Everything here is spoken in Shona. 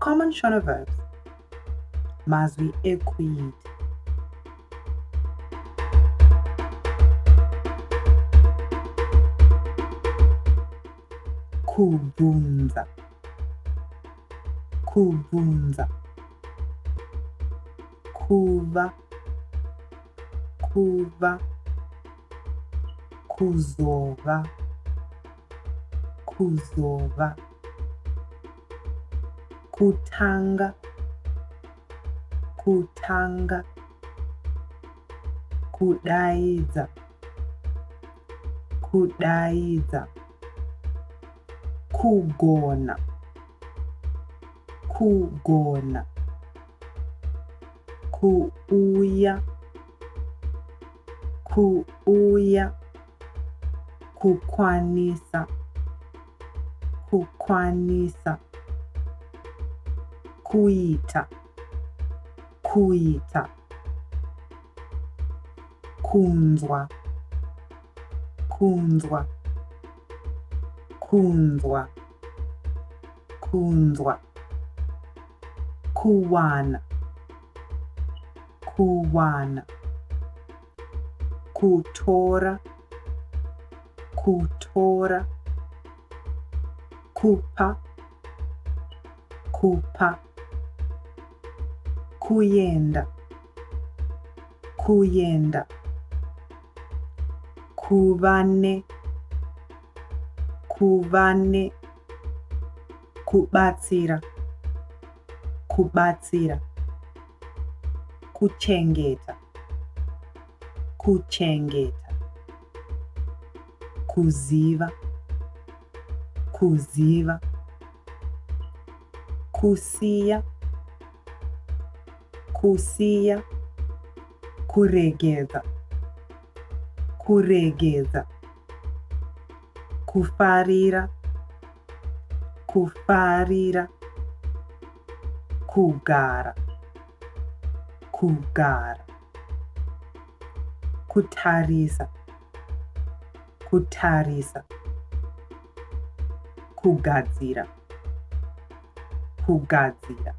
Common shona verbs. Mazwi ekuita. Kubvunza. Kubvunza. Kuva. Kuva. Kuzova. Kuzova. Kutanga. Kutanga. Kudaidza. Kudaidza. Kugona. Kugona. Kuuya. Kuuya. Kukwanisa. Kukwanisa. Kuita. Kuita. Kunzwa. Kunzwa. Kunzwa. Kunzwa. Kuwana. Kuwana. Kutora. Kutora. Kupa. Kupa. Kuyenda. Kuyenda. Kuvane. Kuvane. Kubatsira. Kubatsira. Kuchengeta. Kuchengeta. Kuziva. Kuziva. Kusiya. Kusiya. Kuregeza. Kuregeza. Kufarira. Kufarira. Kugara. Kugara. Kutarisa. Kutarisa. Kugadzira. Kugadzira.